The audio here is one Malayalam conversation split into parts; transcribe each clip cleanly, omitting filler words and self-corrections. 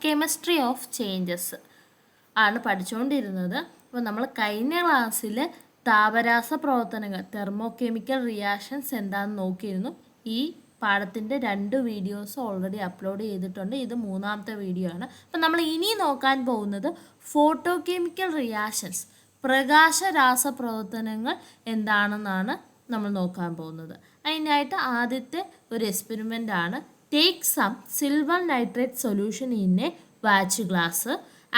കെമിസ്ട്രി ഓഫ് ചേഞ്ചസ് ആണ് പഠിച്ചുകൊണ്ടിരുന്നത്. അപ്പോൾ നമ്മൾ കഴിഞ്ഞ ക്ലാസ്സിൽ താപരാസ പ്രവർത്തനങ്ങൾ തെർമോകെമിക്കൽ റിയാക്ഷൻസ് എന്താണെന്ന് നോക്കിയിരുന്നു. ഈ പാഠത്തിൻ്റെ 2 വീഡിയോസ് ഓൾറെഡി അപ്ലോഡ് ചെയ്തിട്ടുണ്ട്. ഇത് 3ാമത്തെ വീഡിയോ ആണ്. അപ്പം നമ്മൾ ഇനി നോക്കാൻ പോകുന്നത് ഫോട്ടോകെമിക്കൽ റിയാക്ഷൻസ് പ്രകാശരാസ പ്രവർത്തനങ്ങൾ എന്താണെന്നാണ് നമ്മൾ നോക്കാൻ പോകുന്നത്. അതിനായിട്ട് ആദ്യത്തെ ഒരു എക്സ്പെരിമെൻ്റ് ആണ്. Take some silver nitrate solution in a watch glass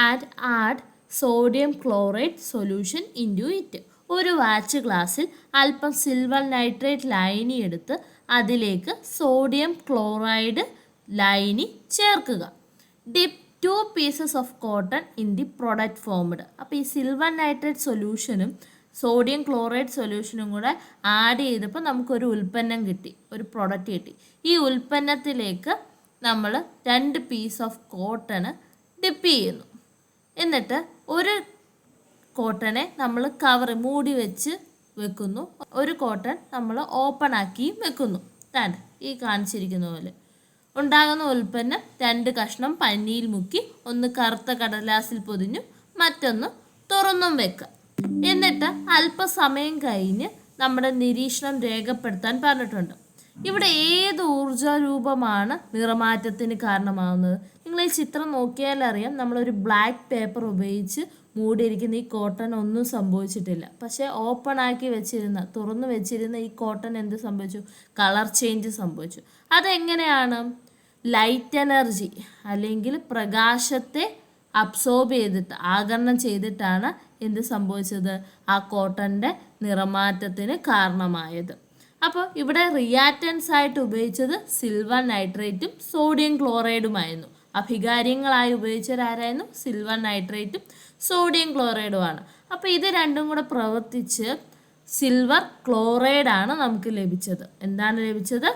and add sodium chloride solution into it. ഒരു വാച്ച് ഗ്ലാസ്സിൽ അല്പം സിൽവർ നൈട്രേറ്റ് ലൈനി എടുത്ത് അതിലേക്ക് സോഡിയം ക്ലോറൈഡ് ലൈനി ചേർക്കുക. Dip 2 pieces of cotton in the product formed. അപ്പോൾ ഈ സിൽവർ നൈട്രേറ്റ് സൊല്യൂഷനും സോഡിയം ക്ലോറൈഡ് സൊല്യൂഷനും കൂടെ ആഡ് ചെയ്തപ്പോൾ നമുക്കൊരു ഉൽപ്പന്നം കിട്ടി, ഒരു പ്രൊഡക്റ്റ് കിട്ടി. ഈ ഉൽപ്പന്നത്തിലേക്ക് നമ്മൾ 2 പീസ് ഓഫ് കോട്ടണ് ഡിപ്പ് ചെയ്യുന്നു. എന്നിട്ട് ഒരു കോട്ടനെ നമ്മൾ മൂടി വെച്ച് വെക്കുന്നു, ഒരു കോട്ടൺ നമ്മൾ ഓപ്പൺ ആക്കിയും വെക്കുന്നു. ഈ കാണിച്ചിരിക്കുന്ന പോലെ ഉണ്ടാകുന്ന ഉൽപ്പന്നം 2 കഷ്ണം പനിയിൽ മുക്കി ഒന്ന് കറുത്ത കടലാസിൽ പൊതിഞ്ഞു മറ്റൊന്ന് തുറന്നും വെക്കുക. എന്നിട്ട് അല്പസമയം കഴിഞ്ഞ് നമ്മുടെ നിരീക്ഷണം രേഖപ്പെടുത്താൻ പറഞ്ഞിട്ടുണ്ട്. ഇവിടെ ഏത് ഊർജ രൂപമാണ് നിറമാറ്റത്തിന് കാരണമാകുന്നത്? നിങ്ങൾ ഈ ചിത്രം നോക്കിയാൽ അറിയാം. നമ്മളൊരു ബ്ലാക്ക് പേപ്പർ ഉപയോഗിച്ച് മൂടിയിരിക്കുന്ന ഈ കോട്ടൺ ഒന്നും സംഭവിച്ചിട്ടില്ല. പക്ഷേ ഓപ്പൺ ആക്കി വെച്ചിരുന്ന, തുറന്നു വെച്ചിരുന്ന ഈ കോട്ടൺ എന്ത് സംഭവിച്ചു? കളർ ചേഞ്ച് സംഭവിച്ചു. അതെങ്ങനെയാണ്? ലൈറ്റ് എനർജി അല്ലെങ്കിൽ പ്രകാശത്തെ അബ്സോർബ് ചെയ്തിട്ട്, ആഗിരണം ചെയ്തിട്ടാണ് എന്ത് സംഭവിച്ചത്? ആ കോട്ടൻ്റെ നിറമാറ്റത്തിന് കാരണമായത്. അപ്പോൾ ഇവിടെ റിയാക്റ്റൻസ് ആയിട്ട് ഉപയോഗിച്ചത് സിൽവർ നൈട്രേറ്റും സോഡിയം ക്ലോറൈഡുമായിരുന്നു. അഭികാര്യങ്ങളായി ഉപയോഗിച്ചവരാരായിരുന്നു? സിൽവർ നൈട്രേറ്റും സോഡിയം ക്ലോറൈഡുമാണ്. അപ്പോൾ ഇത് രണ്ടും കൂടെ പ്രവർത്തിച്ച് സിൽവർ ക്ലോറൈഡാണ് നമുക്ക് ലഭിച്ചത്. എന്താണ് ലഭിച്ചത്?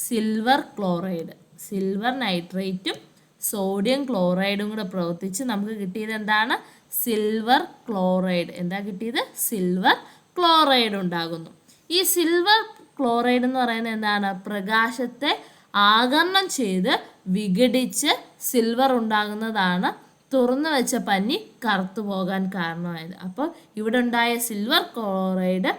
Silver chloride. സിൽവർ നൈട്രേറ്റും സോഡിയം ക്ലോറൈഡും കൂടെ പ്രവർത്തിച്ച് നമുക്ക് കിട്ടിയത് എന്താണ്? Silver chloride. എന്താ കിട്ടിയത്? സിൽവർ ക്ലോറൈഡ് ഉണ്ടാകുന്നു. ഈ സിൽവർ ക്ലോറൈഡ് എന്ന് പറയുന്നത് എന്താണ്? പ്രകാശത്തെ ആഗിരണം ചെയ്ത് വിഘടിച്ച് സിൽവർ ഉണ്ടാകുന്നതാണ് തുറന്നു വെച്ച പഞ്ഞി കറുത്തു പോകാൻ കാരണമായത്. അപ്പോൾ ഇവിടെ ഉണ്ടായ സിൽവർ ക്ലോറൈഡ്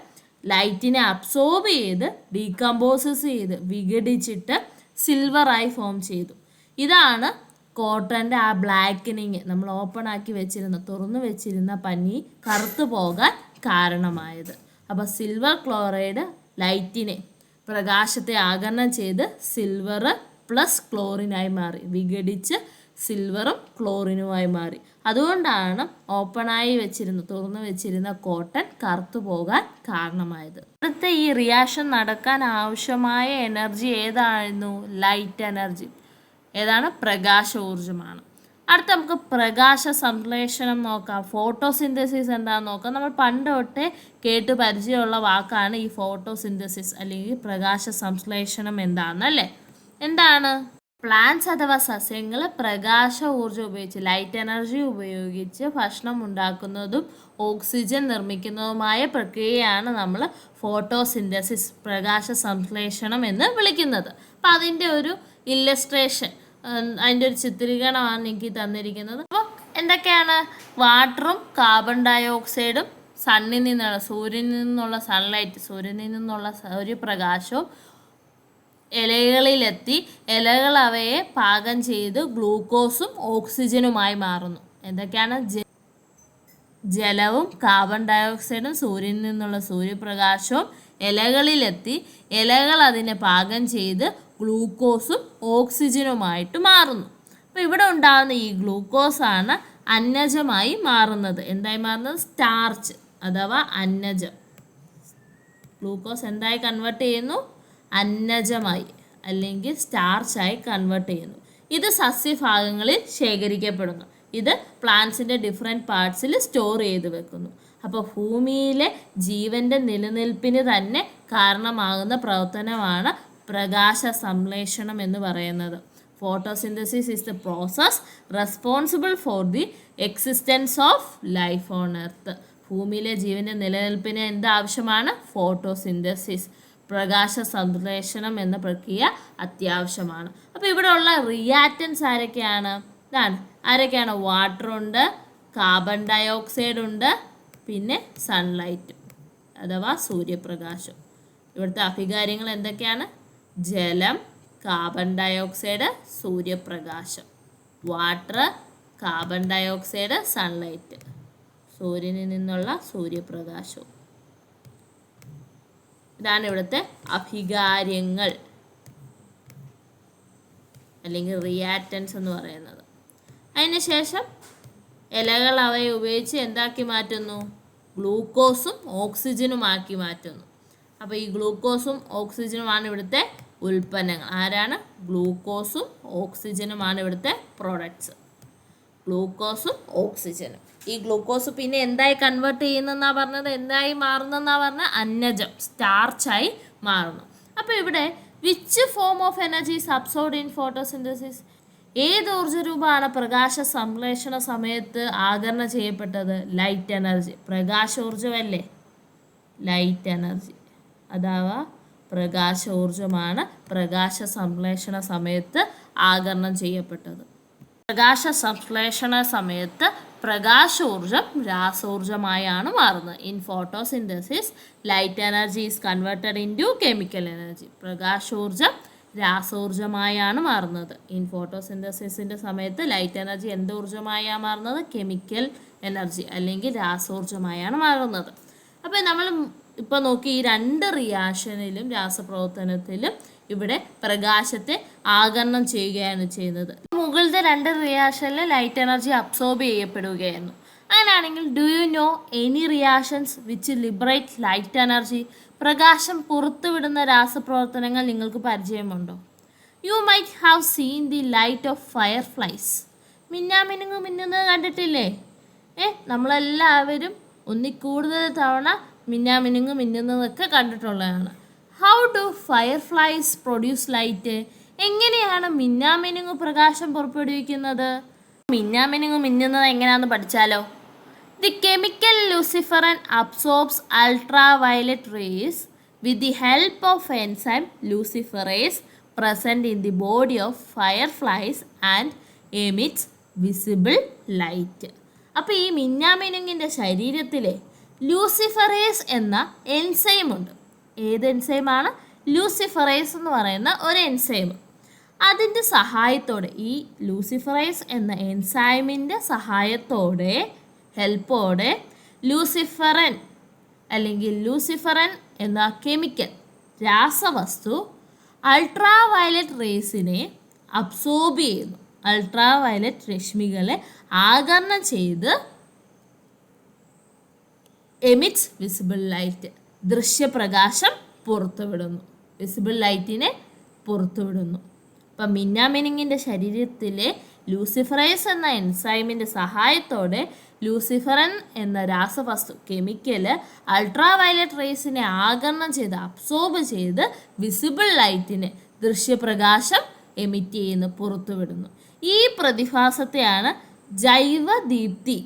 ലൈറ്റിനെ അബ്സോർബ് ചെയ്ത് ഡീകമ്പോസസ് ചെയ്ത് വിഘടിച്ചിട്ട് സിൽവറായി ഫോം ചെയ്തു. ഇതാണ് കോട്ടൻ്റെ ആ ബ്ലാക്കനിങ്, നമ്മൾ ഓപ്പൺ ആക്കി വെച്ചിരുന്ന, തുറന്നു വെച്ചിരുന്ന പഞ്ഞി കറുത്തു പോകാൻ കാരണമായത്. അപ്പോൾ സിൽവർ ക്ലോറൈഡ് ലൈറ്റിനെ, പ്രകാശത്തെ ആഗിരണം ചെയ്ത് സിൽവർ പ്ലസ് ക്ലോറിനായി മാറി, വിഘടിച്ച് സിൽവറും ക്ലോറിനുമായി മാറി. അതുകൊണ്ടാണ് ഓപ്പണായി വെച്ചിരുന്ന, തുറന്നു വെച്ചിരുന്ന കോട്ടൺ കറുത്തു പോകാൻ കാരണമായത്. അടുത്ത ഈ റിയാക്ഷൻ നടക്കാൻ ആവശ്യമായ എനർജി ഏതായിരുന്നു? Light energy. ഏതാണ്? പ്രകാശ ഊർജമാണ്. അടുത്ത നമുക്ക് പ്രകാശ സംശ്ലേഷണം നോക്കാം. ഫോട്ടോസിന്തസിസ് എന്താണെന്ന് നോക്കാം. നമ്മൾ പണ്ട് തൊട്ടേ കേട്ട് പരിചയമുള്ള വാക്കാണ് ഈ ഫോട്ടോസിന്തസിസ് അല്ലെങ്കിൽ പ്രകാശ സംശ്ലേഷണം എന്താണെന്നല്ലേ. എന്താണ്? പ്ലാന്റ്സ് അഥവാ സസ്യങ്ങൾ പ്രകാശ ഊർജ്ജം ഉപയോഗിച്ച്, ലൈറ്റ് എനർജി ഉപയോഗിച്ച് ഭക്ഷണം ഉണ്ടാക്കുന്നതും ഓക്സിജൻ നിർമ്മിക്കുന്നതുമായ പ്രക്രിയയാണ് നമ്മൾ ഫോട്ടോസിന്തസിസ്, പ്രകാശ സംശ്ലേഷണം എന്ന് വിളിക്കുന്നത്. അപ്പം അതിൻ്റെ ഒരു ഇല്ലസ്ട്രേഷൻ, അതിൻ്റെ ഒരു ചിത്രീകരണമാണ് എനിക്ക് തന്നിരിക്കുന്നത്. അപ്പോൾ എന്തൊക്കെയാണ്? വാട്ടറും കാർബൺ ഡൈ ഓക്സൈഡും സണ്ണിൽ നിന്നുള്ള, സൂര്യനിൽ നിന്നുള്ള സൺലൈറ്റ്, സൂര്യനിൽ നിന്നുള്ള സൂര്യപ്രകാശവും ഇലകളിലെത്തി ഇലകൾ അവയെ പാകം ചെയ്ത് ഗ്ലൂക്കോസും ഓക്സിജനുമായി മാറുന്നു. എന്തൊക്കെയാണ്? ജലവും കാർബൺ ഡൈ ഓക്സൈഡും സൂര്യനിൽ നിന്നുള്ള സൂര്യപ്രകാശവും ഇലകളിലെത്തി ഇലകൾ അതിനെ പാകം ചെയ്ത് ഗ്ലൂക്കോസും ഓക്സിജനുമായിട്ട് മാറുന്നു. അപ്പോൾ ഇവിടെ ഉണ്ടാകുന്ന ഈ ഗ്ലൂക്കോസാണ് അന്നജമായി മാറുന്നത്. എന്തായി മാറുന്നത്? സ്റ്റാർച്ച് അഥവാ അന്നജം. ഗ്ലൂക്കോസ് എന്തായി കൺവേർട്ട് ചെയ്യുന്നു? അന്നജമായി അല്ലെങ്കിൽ സ്റ്റാർച്ചായി കൺവേർട്ട് ചെയ്യുന്നു. ഇത് സസ്യഭാഗങ്ങളിൽ ശേഖരിക്കപ്പെടുന്നു. ഇത് പ്ലാന്റ്സിൻ്റെ ഡിഫറെൻറ്റ് പാർട്സിൽ സ്റ്റോർ ചെയ്ത് വെക്കുന്നു. അപ്പോൾ ഭൂമിയിലെ ജീവൻ്റെ നിലനിൽപ്പിന് തന്നെ കാരണമാകുന്ന പ്രവർത്തനമാണ് പ്രകാശ സംശ്ലേഷണം എന്ന് പറയുന്നത്. Photosynthesis is the process responsible for the existence of life on earth. ഭൂമിയിലെ ജീവൻ്റെ നിലനിൽപ്പിന് എന്താവശ്യമാണ്? ഫോട്ടോസിന്തസിസ്, പ്രകാശ സംശ്ലേഷണം എന്ന പ്രക്രിയ അത്യാവശ്യമാണ്. അപ്പോൾ ഇവിടെ ഉള്ള റിയാക്റ്റൻസ് ആരൊക്കെയാണ്? ഇതാണ് ആരൊക്കെയാണ്? വാട്ടർ ഉണ്ട്, കാർബൺ ഡയോക്സൈഡ് ഉണ്ട്, പിന്നെ സൺലൈറ്റ് അഥവാ സൂര്യപ്രകാശം. ഇവിടുത്തെ അഭികാര്യങ്ങൾ എന്തൊക്കെയാണ്? ജലം, കാർബൺ ഡയോക്സൈഡ്, സൂര്യപ്രകാശം. വാട്ടർ, കാർബൺ ഡയോക്സൈഡ്, സൺലൈറ്റ്, സൂര്യനിൽ നിന്നുള്ള സൂര്യപ്രകാശവും. ഇതാണ് ഇവിടുത്തെ അഭികാര്യങ്ങൾ അല്ലെങ്കിൽ റിയാക്റ്റൻസ് എന്ന് പറയുന്നത്. അതിനുശേഷം ഇലകൾ അവയെ ഉപയോഗിച്ച് എന്താക്കി മാറ്റുന്നു? ഗ്ലൂക്കോസും ഓക്സിജനുമാക്കി മാറ്റുന്നു. അപ്പോൾ ഈ ഗ്ലൂക്കോസും ഓക്സിജനുമാണ് ഇവിടുത്തെ ഉൽപ്പന്നങ്ങൾ. ആരാണ്? ഗ്ലൂക്കോസും ഓക്സിജനുമാണ് ഇവിടുത്തെ പ്രോഡക്ട്സ്. ഗ്ലൂക്കോസും ഓക്സിജനും. ഈ ഗ്ലൂക്കോസ് പിന്നെ എന്തായി കൺവേർട്ട് ചെയ്യുന്നെന്നാ പറഞ്ഞത്? എന്തായി മാറുന്നെന്നാ പറഞ്ഞത്? അന്നജം, സ്റ്റാർച്ചായി മാറുന്നു. അപ്പോൾ ഇവിടെ which form of energy is absorbed in photosynthesis? ഏത് ഊർജ്ജരൂപമാണ് പ്രകാശ സംശ്ലേഷണ സമയത്ത് ആഗിരണം ചെയ്യപ്പെട്ടത്? Light energy. പ്രകാശോർജ്ജമല്ലേ? ലൈറ്റ് എനർജി അഥവാ പ്രകാശോർജ്ജമാണ് പ്രകാശ സംശ്ലേഷണ സമയത്ത് ആഗിരണം ചെയ്യപ്പെട്ടത്. പ്രകാശ സംശ്ലേഷണ സമയത്ത് പ്രകാശോർജ്ജം രാസോർജ്ജമായാണ് മാറുന്നത്. In photosynthesis light energy is converted into chemical energy. പ്രകാശോർജ്ജം രാസോർജ്ജമായാണ് മാറുന്നത്. ഇൻ ഫോട്ടോസിന്തസിസിൻ്റെ സമയത്ത് ലൈറ്റ് എനർജി എന്ത് ഊർജ്ജമായാണ് മാറുന്നത്? കെമിക്കൽ എനർജി അല്ലെങ്കിൽ രാസോർജ്ജമായാണ് മാറുന്നത്. അപ്പോൾ നമ്മൾ ഇപ്പോൾ നോക്കി ഈ രണ്ട് റിയാക്ഷനിലും രാസപ്രവർത്തനത്തിലും ഇവിടെ പ്രകാശത്തെ ആഗിരണം ചെയ്യുകയാണ് ചെയ്യുന്നത്. മുകളിലത്തെ രണ്ട് റിയാക്ഷനിൽ ലൈറ്റ് എനർജി അബ്സോർബ് ചെയ്യപ്പെടുകയായിരുന്നു. അങ്ങനെയാണെങ്കിൽ do you know any reactions which liberate light energy? പ്രകാശം പുറത്തുവിടുന്ന രാസപ്രവർത്തനങ്ങൾ നിങ്ങൾക്ക് പരിചയമുണ്ടോ? You might have seen the light of fireflies. മിന്നാമിനുങ്ങ് മിന്നുന്നത് കണ്ടിട്ടില്ലേ? നമ്മളെല്ലാവരും ഒന്നിൽ കൂടുതൽ തവണ മിന്നാമിനുങ്ങ് മിന്നുന്നതൊക്കെ കണ്ടിട്ടുള്ളതാണ്. How do fireflies produce light? എങ്ങനെയാണ് മിന്നാമിനുങ്ങ് പ്രകാശം പുറപ്പെടുവിക്കുന്നത്? മിന്നാമിനുങ്ങ് മിന്നുന്നത് എങ്ങനെയാണെന്ന് പഠിച്ചാലോ? The chemical luciferin absorbs ultraviolet rays with the help of enzyme luciferase present in the body of fireflies and emits visible light. അപ്പോൾ ഈ മിന്നാമിനുങ്ങിൻ്റെ ശരീരത്തിലെ ലൂസിഫറേസ് എന്ന എൻസൈം ഉണ്ട്. ഏത് എൻസൈമാണ്? ലൂസിഫറേസ് എന്ന് പറയുന്ന ഒരു എൻസൈം. അതിൻ്റെ സഹായത്തോടെ, ഈ ലൂസിഫറേസ് എന്ന എൻസൈമിൻ്റെ സഹായത്തോടെ ഹെൽപ്പോടെ ലൂസിഫറൻ അല്ലെങ്കിൽ ലൂസിഫറൻ എന്ന കെമിക്കൽ രാസവസ്തു അൾട്രാവയലറ്റ് റേസിനെ അബ്സോർബ് ചെയ്യുന്നു. അൾട്രാവയലറ്റ് രശ്മികളെ ആഗിരണം ചെയ്ത് എമിറ്റ്സ് വിസിബിൾ ലൈറ്റ്, ദൃശ്യപ്രകാശം പുറത്തുവിടുന്നു. വിസിബിൾ ലൈറ്റിനെ പുറത്തുവിടുന്നു. അപ്പം മിന്നാമിനുങ്ങിൻ്റെ ശരീരത്തിലെ ലൂസിഫറേസ് എന്ന എൻസൈമിൻ്റെ സഹായത്തോടെ ലൂസിഫറൻ എന്ന രാസവസ്തു കെമിക്കല് അൾട്രാവയലറ്റ് റേസിനെ ആഗിരണം ചെയ്ത് അബ്സോർബ് ചെയ്ത് വിസിബിൾ ലൈറ്റിനെ ദൃശ്യപ്രകാശം എമിറ്റ് ചെയ്യുന്നു, പുറത്തുവിടുന്നു. ഈ പ്രതിഭാസത്തെയാണ് ജൈവദീപ്തി,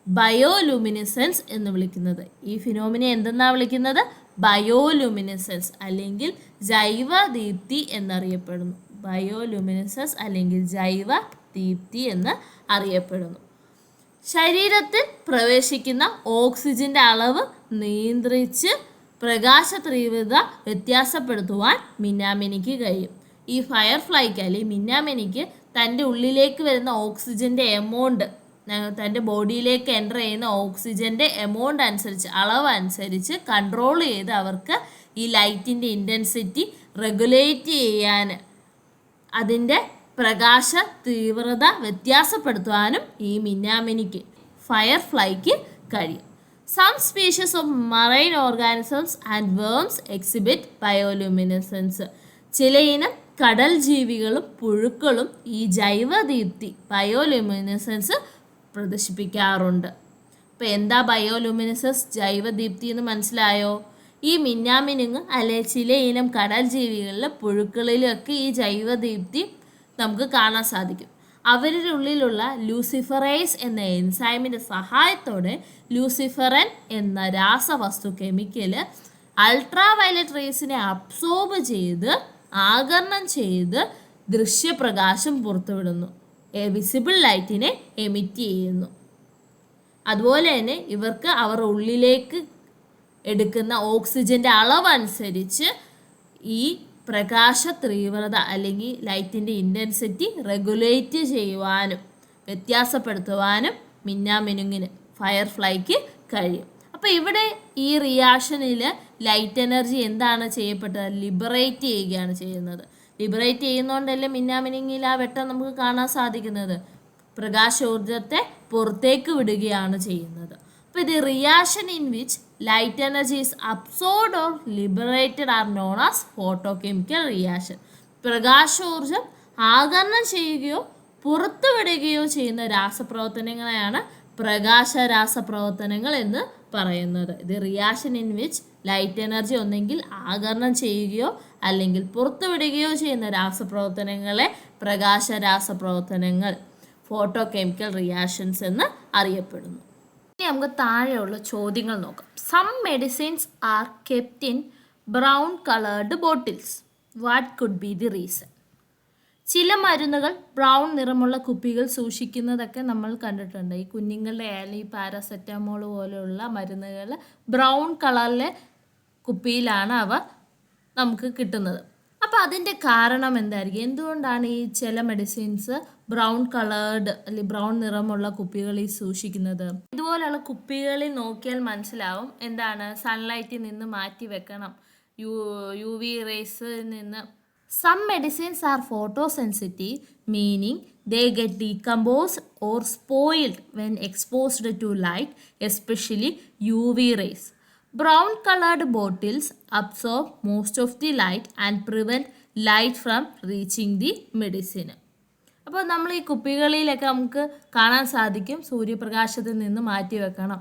ബയോലുമിനിസെൻസ് എന്ന് വിളിക്കുന്നത്. ഈ ഫിനോമിനെ എന്തെന്നാണ് വിളിക്കുന്നത്? ബയോലുമിനിസെൻസ് അല്ലെങ്കിൽ ജൈവദീപ്തി എന്നറിയപ്പെടുന്നു. ബയോലുമിനിസെൻസ് അല്ലെങ്കിൽ ജൈവദീപ്തി എന്ന് അറിയപ്പെടുന്നു. ശരീരത്തിൽ പ്രവേശിക്കുന്ന ഓക്സിജൻ്റെ അളവ് നിയന്ത്രിച്ച് പ്രകാശ തീവ്രത വ്യത്യാസപ്പെടുത്തുവാൻ മിന്നാമിനിക്ക് കഴിയും. ഈ ഫയർഫ്ലൈക്ക് അല്ലെങ്കിൽ മിന്നാമിനിക്ക് തൻ്റെ ഉള്ളിലേക്ക് വരുന്ന ഓക്സിജൻ്റെ എമൗണ്ട്, തൻ്റെ ബോഡിയിലേക്ക് എൻ്റർ ചെയ്യുന്ന ഓക്സിജൻ്റെ എമൗണ്ട് അനുസരിച്ച്, അളവ് അനുസരിച്ച് കൺട്രോൾ ചെയ്ത് അവർക്ക് ഈ ലൈറ്റിൻ്റെ ഇൻറ്റൻസിറ്റി റെഗുലേറ്റ് ചെയ്യാൻ, അതിൻ്റെ പ്രകാശ തീവ്രത വ്യത്യാസപ്പെടുത്തുവാനും ഈ മിന്നാമിനിക്ക്, ഫയർഫ്ലൈക്ക് കഴിയും. Some species of marine organisms and worms exhibit bioluminescence. ചിലയിനം കടൽ ജീവികളും പുഴുക്കളും ഈ ജൈവദീപ്തി ബയോലുമിനസെൻസ് പ്രദർശിപ്പിക്കാറുണ്ട്. അപ്പോൾ എന്താ ബയോലുമിനസെൻസ്, ജൈവദീപ്തി എന്ന് മനസ്സിലായോ? ഈ മിന്നാമിനുങ്ങ് അല്ലെ ചിലയിനം കടൽ ജീവികളിലും പുഴുക്കളിലൊക്കെ ഈ ജൈവദീപ്തി നമുക്ക് കാണാൻ സാധിക്കും. അവരുടെ ഉള്ളിലുള്ള ലൂസിഫറേസ് എന്ന എൻസൈമിൻ്റെ സഹായത്തോടെ ലൂസിഫറൻ എന്ന രാസവസ്തു കെമിക്കല് അൾട്രാവയലറ്റ് റേസിനെ അബ്സോർബ് ചെയ്ത് ആഗിരണം ചെയ്ത് ദൃശ്യപ്രകാശം പുറത്തുവിടുന്നു. വിസിബിൾ ലൈറ്റിനെ എമിറ്റ് ചെയ്യുന്നു. അതുപോലെ തന്നെ ഇവർക്ക് അവർ ഉള്ളിലേക്ക് എടുക്കുന്ന ഓക്സിജൻ്റെ അളവനുസരിച്ച് ഈ പ്രകാശ തീവ്രത അല്ലെങ്കിൽ ലൈറ്റിൻ്റെ ഇൻറ്റൻസിറ്റി റെഗുലേറ്റ് ചെയ്യുവാനും വ്യത്യാസപ്പെടുത്തുവാനും മിന്നാമിനുങ്ങിന് ഫയർഫ്ലൈക്ക് കഴിയും. അപ്പോൾ ഇവിടെ ഈ റിയാക്ഷനിൽ ലൈറ്റ് എനർജി എന്താണ് ചെയ്യപ്പെട്ടത്? ലിബറേറ്റ് ചെയ്യുകയാണ് ചെയ്യുന്നത്. ലിബറേറ്റ് ചെയ്യുന്നതുകൊണ്ടല്ലേ മിന്നാമിനുങ്ങിൽ ആ വെട്ടം നമുക്ക് കാണാൻ സാധിക്കുന്നത്. പ്രകാശോർജത്തെ പുറത്തേക്ക് വിടുകയാണ് ചെയ്യുന്നത്. അപ്പോൾ ഇത് reaction in which light energy is absorbed or liberated are known as photochemical reaction. പ്രകാശോർജം ആഗിരണം ചെയ്യുകയോ പുറത്തുവിടുകയോ ചെയ്യുന്ന രാസപ്രവർത്തനങ്ങളെയാണ് പ്രകാശ രാസപ്രവർത്തനങ്ങൾ എന്ന് പറയുന്നത്. ഇത് reaction in which light energy ഒന്നെങ്കിൽ ആഗിരണം ചെയ്യുകയോ അല്ലെങ്കിൽ പുറത്തുവിടുകയോ ചെയ്യുന്ന രാസപ്രവർത്തനങ്ങളെ പ്രകാശ രാസപ്രവർത്തനങ്ങൾ ഫോട്ടോകെമിക്കൽ റിയാക്ഷൻസ് എന്ന് അറിയപ്പെടുന്നു. ഇനി നമുക്ക് താഴെയുള്ള ചോദ്യങ്ങൾ നോക്കാം. Some medicines are kept in brown coloured bottles. What could be the reason? ചില മരുന്നുകൾ ബ്രൗൺ നിറമുള്ള കുപ്പികൾ സൂക്ഷിക്കുന്നതൊക്കെ നമ്മൾ കണ്ടിട്ടുണ്ട്. ഈ കുഞ്ഞുങ്ങളുടെ ആയാലും ഈ പാരാസെറ്റമോൾ പോലെയുള്ള മരുന്നുകൾ ബ്രൗൺ കളറിലെ കുപ്പിയിലാണ് അവ നമുക്ക് കിട്ടുന്നത്. അപ്പോൾ അതിൻ്റെ കാരണം എന്തായിരിക്കും? എന്തുകൊണ്ടാണ് ഈ ചില മെഡിസിൻസ് ബ്രൗൺ കളേർഡ് അല്ലെങ്കിൽ ബ്രൗൺ നിറമുള്ള കുപ്പികളിൽ സൂക്ഷിക്കുന്നത്? ഇതുപോലെയുള്ള കുപ്പികളിൽ നോക്കിയാൽ മനസ്സിലാവും എന്താണ് സൺലൈറ്റിൽ നിന്ന് മാറ്റി വെക്കണം, UV റേസിൽ നിന്ന്. Some medicines are photosensitive, meaning they get decomposed or spoiled when exposed to light, especially UV rays. Brown colored bottles absorb most of the light and prevent light from reaching the medicine. അപ്പോൾ നമ്മൾ ഈ കുപ്പികളിലൊക്കെ നമുക്ക് കാണാൻ സാധിക്കും സൂര്യപ്രകാശത്തിൽ നിന്ന് മാറ്റി വെക്കണം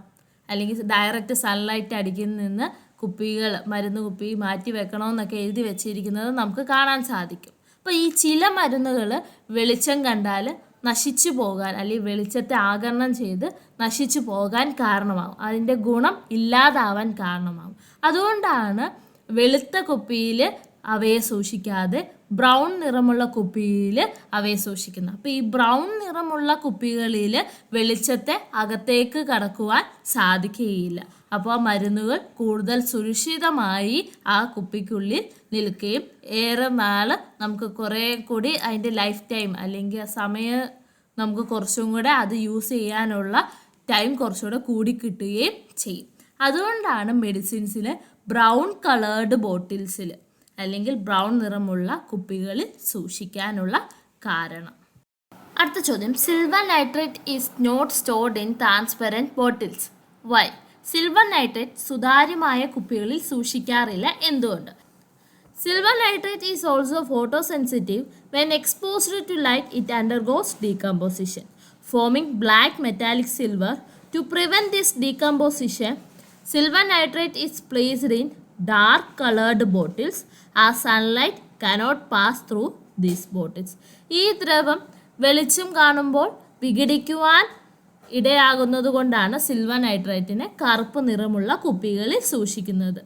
അല്ലെങ്കിൽ ഡയറക്റ്റ് സൺലൈറ്റ് അടിക്കുന്ന നിന്ന് കുപ്പികൾ മരുന്ന് കുപ്പി മാറ്റി വെക്കണമെന്നൊക്കെ എഴുതി വെച്ചിരിക്കുന്നത് നമുക്ക് കാണാൻ സാധിക്കും. അപ്പോൾ ഈ ചില മരുന്നുകൾ വെളിച്ചം കണ്ടാൽ നശിച്ചു പോകാൻ അല്ലെങ്കിൽ വെളിച്ചത്തെ ആഗിരണം ചെയ്ത് നശിച്ചു പോകാൻ കാരണമാകും, അതിൻ്റെ ഗുണം ഇല്ലാതാവാൻ കാരണമാകും. അതുകൊണ്ടാണ് വെളുത്ത കുപ്പിയിൽ അവയെ സൂക്ഷിക്കാതെ ബ്രൗൺ നിറമുള്ള കുപ്പിയിൽ അവയെ സൂക്ഷിക്കുന്നത്. അപ്പോൾ ഈ ബ്രൗൺ നിറമുള്ള കുപ്പികളിൽ വെളിച്ചത്തെ അകത്തേക്ക് കടക്കുവാൻ സാധിക്കുകയില്ല. അപ്പോൾ ആ മരുന്നുകൾ കൂടുതൽ സുരക്ഷിതമായി ആ കുപ്പിക്കുള്ളിൽ നിൽക്കുകയും ഏറെ നാൾ നമുക്ക് കുറേ കൂടി അതിൻ്റെ ലൈഫ് ടൈം അല്ലെങ്കിൽ ആ സമയം നമുക്ക് കുറച്ചും കൂടെ അത് യൂസ് ചെയ്യാനുള്ള ടൈം കുറച്ചുകൂടെ കൂടി കിട്ടുകയും ചെയ്യും. അതുകൊണ്ടാണ് മെഡിസിൻസിൽ ബ്രൗൺ കളേർഡ് ബോട്ടിൽസിൽ അല്ലെങ്കിൽ ബ്രൗൺ നിറമുള്ള കുപ്പികളിൽ സൂക്ഷിക്കാനുള്ള കാരണം. അടുത്ത ചോദ്യം, silver nitrate is not stored in transparent bottles. Why? Silver nitrate സുതാര്യമായ കുപ്പികളിൽ സൂക്ഷിക്കാറില്ല, എന്തുകൊണ്ട്? Silver nitrate is also photosensitive. When exposed to light it undergoes decomposition forming black metallic silver. To prevent this decomposition silver nitrate is placed in dark colored bottles as sunlight cannot pass through these bottles. ഈ ദ്രവം വെളിച്ചം കാണുമ്പോൾ വിഘടിക്കുവാൻ ഇടയാകുന്നത് കൊണ്ടാണ് സിൽവർ നൈട്രേറ്റിനെ കറുപ്പ് നിറമുള്ള കുപ്പികളിൽ സൂക്ഷിക്കുന്നത്.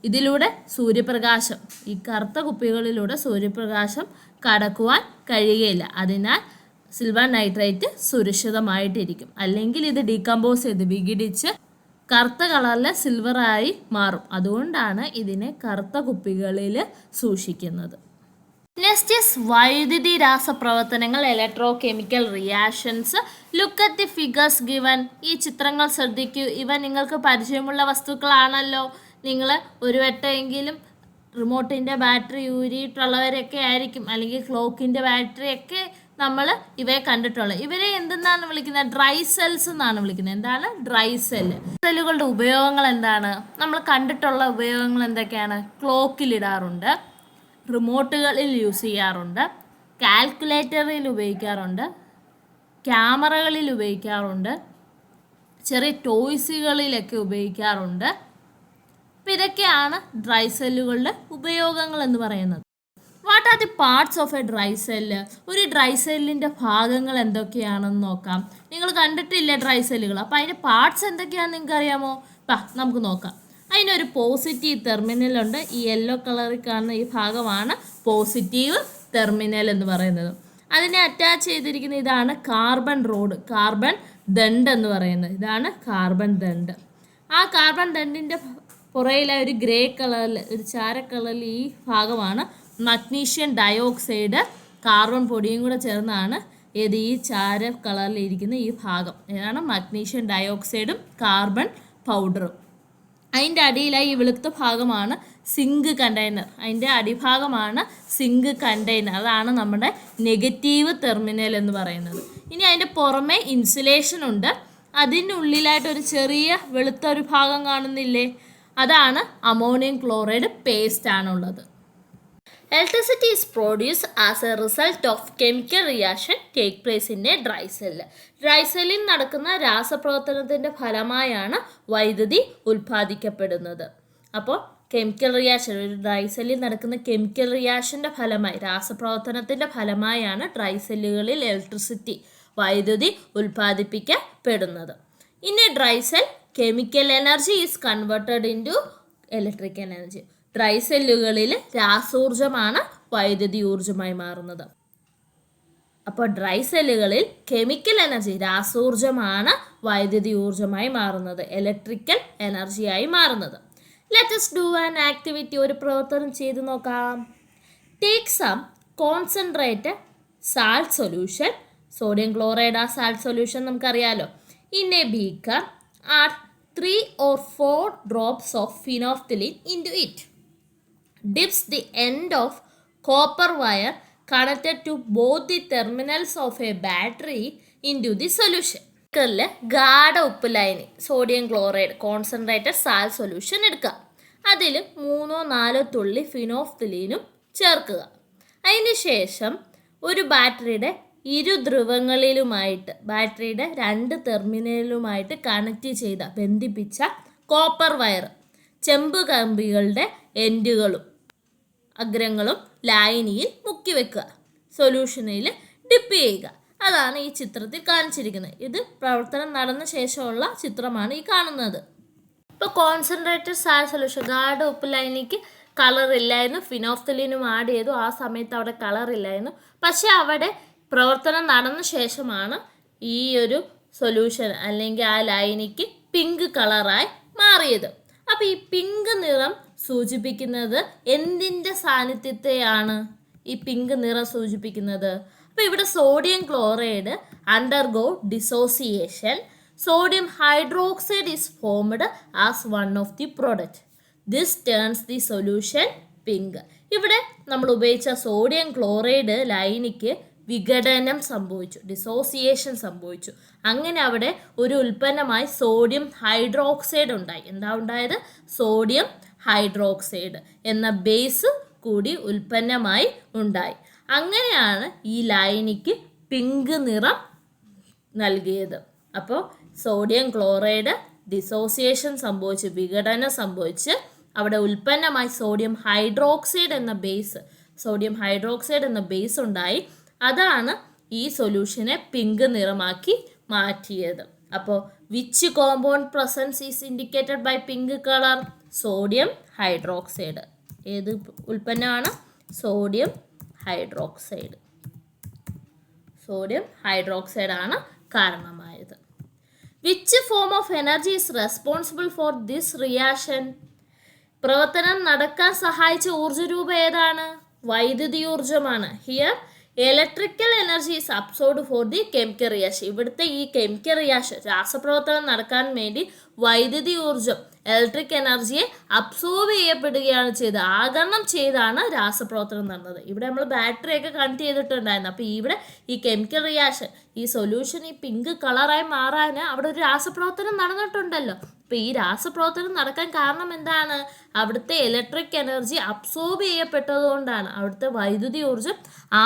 ഇതിലൂടെ സൂര്യപ്രകാശം ഈ കറുത്ത കുപ്പികളിലൂടെ സൂര്യപ്രകാശം കടക്കുവാൻ കഴിയുകയില്ല. അതിനാൽ സിൽവർ നൈട്രേറ്റ് സുരക്ഷിതമായിട്ടിരിക്കും. അല്ലെങ്കിൽ ഇത് ഡീകമ്പോസ് ചെയ്ത് വിഘടിച്ച് കറുത്ത കളറിലെ സിൽവറായി മാറും. അതുകൊണ്ടാണ് ഇതിനെ കറുത്ത കുപ്പികളിൽ സൂക്ഷിക്കുന്നത്. നെക്സ്റ്റ് ഈസ് വൈദ്യുതി രാസപ്രവർത്തനങ്ങൾ, electrochemical reactions. Look at the figures given. ഈ ചിത്രങ്ങൾ ശ്രദ്ധിക്കൂ. ഇവ നിങ്ങൾക്ക് പരിചയമുള്ള വസ്തുക്കളാണല്ലോ. നിങ്ങൾ ഒരു വട്ടമെങ്കിലും റിമോട്ടിൻ്റെ ബാറ്ററി ഊരിയിട്ടുള്ളവരൊക്കെ ആയിരിക്കും, അല്ലെങ്കിൽ ക്ലോക്കിൻ്റെ ബാറ്ററിയൊക്കെ നമ്മൾ ഇവയെ കണ്ടിട്ടുള്ളത്. ഇവരെ എന്തെന്നാണ് വിളിക്കുന്നത്? ഡ്രൈ സെൽസ് എന്നാണ് വിളിക്കുന്നത്. എന്താണ് ഡ്രൈ സെല്ല്? സെല്ലുകളുടെ ഉപയോഗങ്ങൾ എന്താണ്? നമ്മൾ കണ്ടിട്ടുള്ള ഉപയോഗങ്ങൾ എന്തൊക്കെയാണ്? ക്ലോക്കിലിടാറുണ്ട്, റിമോട്ടുകളിൽ യൂസ് ചെയ്യാറുണ്ട്, കാൽക്കുലേറ്ററിൽ ഉപയോഗിക്കാറുണ്ട്, ക്യാമറകളിൽ ഉപയോഗിക്കാറുണ്ട്, ചെറിയ ടോയ്സുകളിലൊക്കെ ഉപയോഗിക്കാറുണ്ട്. അപ്പോൾ ഇതൊക്കെയാണ് ഡ്രൈ സെല്ലുകളുടെ ഉപയോഗങ്ങൾ എന്ന് പറയുന്നത്. What are the parts of a dry cell? ഒരു ഡ്രൈ സെല്ലിൻ്റെ ഭാഗങ്ങൾ എന്തൊക്കെയാണെന്ന് നോക്കാം. നിങ്ങൾ കണ്ടിട്ടില്ലേ ഡ്രൈ സെല്ലുകൾ? അപ്പോൾ അതിൻ്റെ പാർട്സ് എന്തൊക്കെയാണെന്ന് നിങ്ങൾക്ക് അറിയാമോ? നമുക്ക് നോക്കാം. അതിനൊരു പോസിറ്റീവ് ടെർമിനലുണ്ട്. ഈ യെല്ലോ കളറിൽ കാണുന്ന ഈ ഭാഗമാണ് പോസിറ്റീവ് ടെർമിനൽ എന്ന് പറയുന്നത്. അതിനെ അറ്റാച്ച് ചെയ്തിരിക്കുന്ന ഇതാണ് കാർബൺ റോഡ്, കാർബൺ ദണ്ട് എന്ന് പറയുന്നത്. ഇതാണ് കാർബൺ ദണ്ട്. ആ കാർബൺ ദണ്ടിൻ്റെ പുറയിലെ ഒരു ഗ്രേ കളറിൽ, ഒരു ചാര കളറിൽ ഈ ഭാഗമാണ് മഗ്നീഷ്യം ഡയോക്സൈഡ് കാർബൺ പൊടിയും കൂടെ ചേർന്നാണ് ഈ ചാര കളറിൽ ഇരിക്കുന്ന ഈ ഭാഗം. ഏതാണ് മഗ്നീഷ്യം ഡയോക്സൈഡും കാർബൺ പൗഡറും. അതിൻ്റെ അടിയിലായി ഈ വെളുത്ത ഭാഗമാണ് സിങ്ക് കണ്ടെയ്നർ. അതിൻ്റെ അടിഭാഗമാണ് സിങ്ക് കണ്ടെയ്നർ. അതാണ് നമ്മുടെ നെഗറ്റീവ് ടെർമിനൽ എന്ന് പറയുന്നത്. ഇനി അതിൻ്റെ പുറമെ ഇൻസുലേഷൻ ഉണ്ട്. അതിനുള്ളിലായിട്ട് ഒരു ചെറിയ വെളുത്ത ഒരു ഭാഗം കാണുന്നില്ലേ, അതാണ് അമോണിയം ക്ലോറൈഡ് പേസ്റ്റ് ആണുള്ളത്. Electricity is produced as a result of chemical reaction take place in a dry cell. Dry സെല്ലിൽ നടക്കുന്ന രാസപ്രവർത്തനത്തിൻ്റെ ഫലമായാണ് വൈദ്യുതി ഉൽപ്പാദിക്കപ്പെടുന്നത്. അപ്പോൾ കെമിക്കൽ റിയാക്ഷൻ, ഒരു ഡ്രൈ സെല്ലിൽ നടക്കുന്ന കെമിക്കൽ റിയാക്ഷൻ്റെ ഫലമായി, രാസപ്രവർത്തനത്തിൻ്റെ ഫലമായാണ് ഡ്രൈ സെല്ലുകളിൽ ഇലക്ട്രിസിറ്റി, വൈദ്യുതി ഉൽപ്പാദിപ്പിക്കപ്പെടുന്നത്. In a dry cell chemical energy is converted into electric energy. Dry സെല്ലുകളിൽ രാസോർജമാണ് വൈദ്യുതി ഊർജമായി മാറുന്നത്. അപ്പോൾ ഡ്രൈ സെല്ലുകളിൽ കെമിക്കൽ എനർജി, രാസോർജമാണ് വൈദ്യുതി ഊർജമായി മാറുന്നത്, ഇലക്ട്രിക്കൽ എനർജിയായി മാറുന്നത്. Let us do an activity. ഒരു പ്രവർത്തനം ചെയ്ത് നോക്കാം. Take some concentrated salt solution, sodium chloride ആ സാൾട്ട് സൊല്യൂഷൻ നമുക്കറിയാലോ. In a beaker add 3 or 4 drops of phenolphthalein into it. Dips the end of copper wire connected to both the terminals of a battery into the solution. ബീക്കറിൽ ഗാഢ ഉപ്പ് ലൈനി, sodium chloride concentrated salt solution എടുക്കുക. അതിൽ 3-4 തുള്ളി ഫിനോഫ്തലീനും ചേർക്കുക. അതിന് ശേഷം ഒരു ബാറ്ററിയുടെ ഇരുധ്രുവങ്ങളിലുമായിട്ട്, ബാറ്ററിയുടെ 2 ടെർമിനലുമായിട്ട് കണക്ട് ചെയ്ത, ബന്ധിപ്പിച്ച കോപ്പർ വയർ, ചെമ്പ് കമ്പികളുടെ എൻഡുകളും അഗ്രങ്ങളും ലായനിയിൽ മുക്കി വെക്കുക. സൊല്യൂഷനിൽ ഡിപ്പ് ചെയ്യുക. അതാണ് ഈ ചിത്രത്തിൽ കാണിച്ചിരിക്കുന്നത്. ഇത് പ്രവർത്തനം നടന്ന ശേഷമുള്ള ചിത്രമാണ് ഈ കാണുന്നത്. ഇപ്പോൾ കോൺസെൻട്രേറ്റഡ് സാൾട്ട് സൊല്യൂഷൻ, ഗാഢ ഉപ്പ് ലൈനിക്ക് കളറില്ലായിരുന്നു, ഫിനോഫ്തലീനും ആഡ് ചെയ്തു. ആ സമയത്ത് അവിടെ കളറില്ലായിരുന്നു. പക്ഷേ അവിടെ പ്രവർത്തനം നടന്ന ശേഷമാണ് ഈ ഒരു സൊല്യൂഷൻ അല്ലെങ്കിൽ ആ ലൈനിക്ക് പിങ്ക് കളറായി മാറിയത്. അപ്പോൾ ഈ പിങ്ക് നിറം സൂചിപ്പിക്കുന്നത് എന്തിൻ്റെ സാന്നിധ്യത്തെയാണ് ഈ പിങ്ക് നിറം സൂചിപ്പിക്കുന്നത്? അപ്പോൾ ഇവിടെ sodium chloride undergo dissociation, sodium hydroxide is formed as one of the product. This turns the solution pink. ഇവിടെ നമ്മൾ ഉപയോഗിച്ച സോഡിയം ക്ലോറൈഡ് ലൈനിക്ക് വിഘടനം സംഭവിച്ചു, ഡിസോസിയേഷൻ സംഭവിച്ചു. അങ്ങനെ അവിടെ ഒരു ഉൽപ്പന്നമായി സോഡിയം ഹൈഡ്രോക്സൈഡ് ഉണ്ടായി. എന്താ ഉണ്ടായത്? സോഡിയം ഹൈഡ്രോക്സൈഡ് എന്ന ബേസ് കൂടി ഉൽപ്പന്നമായി ഉണ്ടായി. അങ്ങനെയാണ് ഈ ലൈനിക്ക് പിങ്ക് നിറം നൽകിയത്. അപ്പോൾ സോഡിയം ക്ലോറൈഡ് ഡിസോസിയേഷൻ സംഭവിച്ച്, വിഘടനം സംഭവിച്ച് അവിടെ ഉൽപ്പന്നമായി സോഡിയം ഹൈഡ്രോക്സൈഡ് എന്ന ബേസ് ഉണ്ടായി. അതാണ് ഈ സൊല്യൂഷനെ പിങ്ക് നിറമാക്കി മാറ്റിയത്. അപ്പോൾ which compound presence is indicated by pink colour? Sodium hydroxide. ഏത് ഉൽപ്പന്നമാണ്? Sodium hydroxide. സോഡിയം ഹൈഡ്രോക്സൈഡ് ആണ് കാരണമായത്. Which form of energy is responsible for this reaction? പ്രവർത്തനം നടക്കാൻ സഹായിച്ച ഊർജ്ജരൂപം ഏതാണ്? വൈദ്യുതി ഊർജ്ജമാണ്. Here electrical energy is absorbed for the chemical reaction. ഇവിടുത്തെ ഈ കെമിക്കൽ റിയാക്ഷൻ, രാസപ്രവർത്തനം നടക്കാൻ വേണ്ടി വൈദ്യുതി ഊർജ്ജം, ഇലക്ട്രിക് എനർജിയെ അബ്സോർബ് ചെയ്യപ്പെടുകയാണ് ചെയ്തത്, ആഗിരണം ചെയ്താണ് രാസപ്രവർത്തനം നടന്നത്. ഇവിടെ നമ്മൾ ബാറ്ററിയൊക്കെ കണക്ട് ചെയ്തിട്ടുണ്ടായിരുന്നു. അപ്പോൾ ഇവിടെ ഈ കെമിക്കൽ റിയാക്ഷൻ, ഈ സൊല്യൂഷൻ ഈ പിങ്ക് കളറായി മാറാൻ അവിടെ ഒരു രാസപ്രവർത്തനം നടന്നിട്ടുണ്ടല്ലോ. അപ്പോൾ ഈ രാസപ്രവർത്തനം നടക്കാൻ കാരണം എന്താണ്? അവിടുത്തെ ഇലക്ട്രിക് എനർജി അബ്സോർബ് ചെയ്യപ്പെട്ടതുകൊണ്ടാണ്, അവിടുത്തെ വൈദ്യുതി ഊർജ്ജം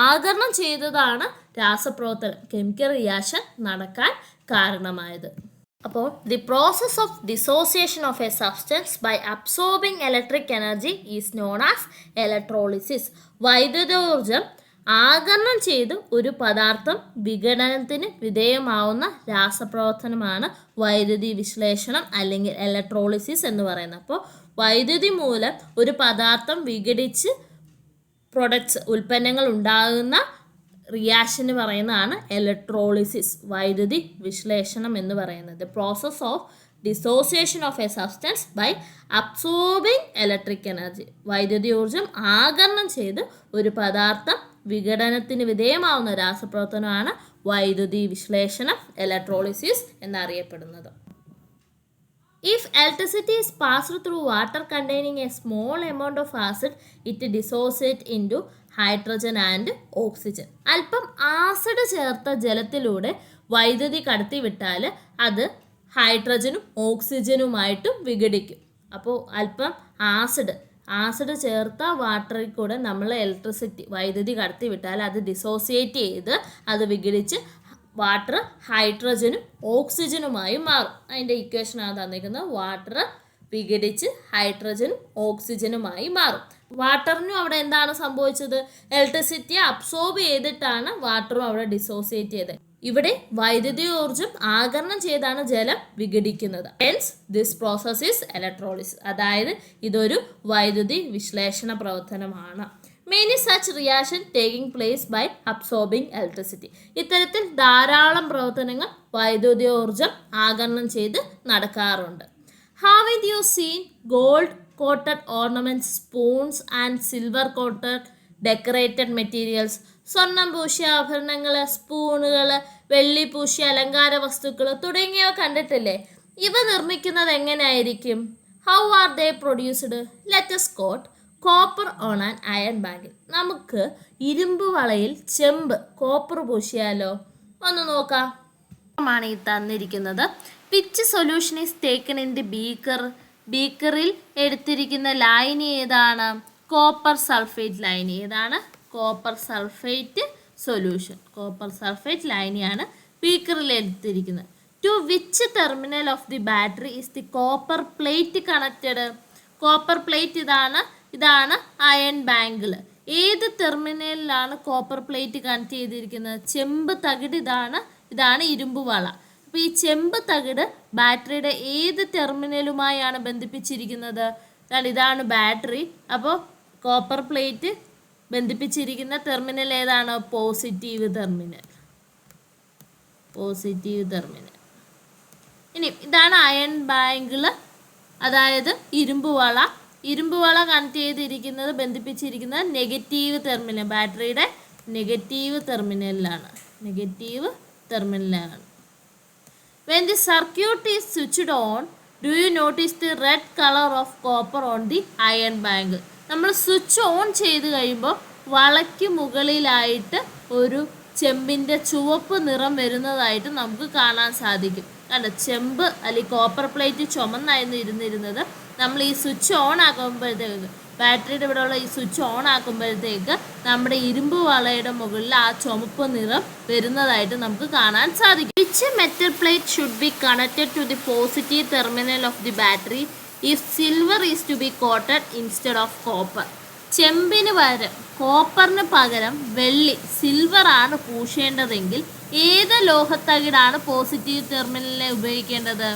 ആഗിരണം ചെയ്തതാണ് രാസപ്രവർത്തനം, കെമിക്കൽ റിയാക്ഷൻ നടക്കാൻ കാരണമായത്. അപ്പോൾ the process of dissociation of a substance by absorbing electric energy is known as electrolysis. വൈദ്യുതോർജ്ജം ആഗിരണം ചെയ്ത് ഒരു പദാർത്ഥം വിഘടനത്തിന് വിധേയമാവുന്ന രാസപ്രവർത്തനമാണ് വൈദ്യുതി വിശ്ലേഷണം അല്ലെങ്കിൽ ഇലക്ട്രോളിസിസ് എന്ന് പറയുന്നത്. അപ്പോൾ വൈദ്യുതി മൂലം ഒരു പദാർത്ഥം വിഘടിച്ച് പ്രൊഡക്ട്സ്, ഉൽപ്പന്നങ്ങൾ ഉണ്ടാകുന്ന റിയാക്ഷന് പറയുന്നതാണ് ഇലക്ട്രോളിസിസ്, വൈദ്യുതി വിശ്ലേഷണം എന്ന് പറയുന്നത്. Process of dissociation of a substance by absorbing electric energy. വൈദ്യുതി ഊർജം ആഗിരണം ചെയ്ത് ഒരു പദാർത്ഥം വിഘടനത്തിന് വിധേയമാവുന്ന രാസപ്രവർത്തനമാണ് വൈദ്യുതി വിശ്ലേഷണം, ഇലക്ട്രോളിസിസ് എന്നറിയപ്പെടുന്നത്. If electricity is passed through water containing a small amount of acid, it dissociates into hydrogen and oxygen. അല്പം ആസിഡ് ചേർത്ത ജലത്തിലൂടെ വൈദ്യുതി കടത്തിവിട്ടാൽ അത് ഹൈഡ്രജനും ഓക്സിജനുമായിട്ടും വിഘടിക്കും. അപ്പോൾ അല്പം ആസിഡ് ചേർത്ത വാട്ടറിൽ കൂടെ നമ്മൾ വൈദ്യുതി കടത്തിവിട്ടാൽ അത് ഡിസോസിയേറ്റ് ചെയ്ത് അത് വിഘടിച്ച് വാട്ടർ ഹൈഡ്രജനും ഓക്സിജനുമായി മാറും. അതിൻ്റെ ഇക്വേഷനാണ് തന്നിരിക്കുന്നത്. വാട്ടർ വിഘടിച്ച് ഹൈഡ്രജനും ഓക്സിജനുമായി മാറും. വാട്ടറിനും അവിടെ എന്താണ് സംഭവിച്ചത്? ഇലക്ട്രിസിറ്റിയെ അബ്സോർബ് ചെയ്തിട്ടാണ് വാട്ടറും അവിടെ ഡിസോസിയേറ്റ് ചെയ്തത്. ഇവിടെ വൈദ്യുതി ഊർജം ആഗിരണം ചെയ്താണ് ജലം വിഘടിക്കുന്നത്. Hence this process is electrolysis. അതായത് ഇതൊരു വൈദ്യുതി വിശ്ലേഷണ പ്രവർത്തനമാണ്. Many such reaction taking place by absorbing electricity. ഇത്തരത്തിൽ ധാരാളം പ്രവർത്തനങ്ങൾ വൈദ്യുതോർജം ആഗിരണം ചെയ്ത് നടക്കാറുണ്ട്. Haven't you seen gold coated ornaments, spoons and silver coated decorated materials? സ്വർണം പൂശിയ ആഭരണങ്ങൾ, സ്പൂണുകൾ, വെള്ളി പൂശിയ അലങ്കാര വസ്തുക്കൾ തുടങ്ങിയവ കണ്ടിട്ടില്ലേ? ഇവ നിർമ്മിക്കുന്നത് എങ്ങനെയായിരിക്കും? How are they produced? Let us quote copper on an iron ബാങ്കിൽ. നമുക്ക് ഇരുമ്പ് വളയിൽ കോപ്പർ പൂശിയാലോ? ഒന്ന് നോക്കാം. ാണ് ഈ തന്നിരിക്കുന്നത്. Which solution is taken in the beaker? ബീക്കറിൽ എടുത്തിരിക്കുന്ന ലായനി ഏതാണ്? കോപ്പർ സൾഫേറ്റ് ലായനി. ഏതാണ്? Copper sulphate solution. Copper sulphate ലായനിയാണ് ബീക്കറിൽ എടുത്തിരിക്കുന്നത്. To which terminal of the battery is the copper plate connected? Copper plate ഇതാണ് അയൺ ബാങ്കിൾ. ഏത് ടെർമിനലിലാണ് കോപ്പർ പ്ലേറ്റ് കണക്ട് ചെയ്തിരിക്കുന്നത്? ചെമ്പ് തകിട് ഇതാണ് ഇരുമ്പ് വള. അപ്പോൾ ഈ ചെമ്പ് തകിട് ബാറ്ററിയുടെ ഏത് ടെർമിനലുമായാണ് ബന്ധിപ്പിച്ചിരിക്കുന്നത്? ഇതാണ് ബാറ്ററി. അപ്പോൾ കോപ്പർ പ്ലേറ്റ് ബന്ധിപ്പിച്ചിരിക്കുന്ന ടെർമിനൽ ഏതാണ്? Positive terminal. ഇനി ഇതാണ് അയൺ ബാങ്കിൾ, അതായത് ഇരുമ്പ് വള കണക്ട് ചെയ്തിരിക്കുന്നത്, ബന്ധിപ്പിച്ചിരിക്കുന്നത് നെഗറ്റീവ് ടെർമിനൽ, ബാറ്ററിയുടെ negative ടെർമിനലിലാണ്. When the circuit is switched on, do you notice the red color of copper on the iron bangle? നമ്മൾ സ്വിച്ച് ഓൺ ചെയ്ത് കഴിയുമ്പോൾ വളയ്ക്ക് മുകളിലായിട്ട് ഒരു ചെമ്പിൻ്റെ ചുവപ്പ് നിറം വരുന്നതായിട്ട് നമുക്ക് കാണാൻ സാധിക്കും. കണ്ടോ? ചെമ്പ് അല്ലെങ്കിൽ കോപ്പർ പ്ലേറ്റ് ചുമന്നായിരുന്നു ഇരുന്നിരുന്നത്. നമ്മൾ ഈ സ്വിച്ച് ഓൺ ആക്കുമ്പോഴത്തേക്ക്, ബാറ്ററിയുടെ ഇവിടെയുള്ള ഈ സ്വിച്ച് ഓൺ ആക്കുമ്പോഴത്തേക്ക് നമ്മുടെ ഇരുമ്പ് വളയുടെ മുകളിൽ ആ ചുമപ്പ് നിറം വരുന്നതായിട്ട് നമുക്ക് കാണാൻ സാധിക്കും. Which metal plate should be connected to the positive terminal of the battery if silver is to be coated instead of copper? കോപ്പറിന് പകരം സിൽവർ ആണ് പൂശേണ്ടതെങ്കിൽ ഏത് ലോഹത്തകിടാണ് പോസിറ്റീവ് ടെർമിനലിനെ ഉപയോഗിക്കേണ്ടത്?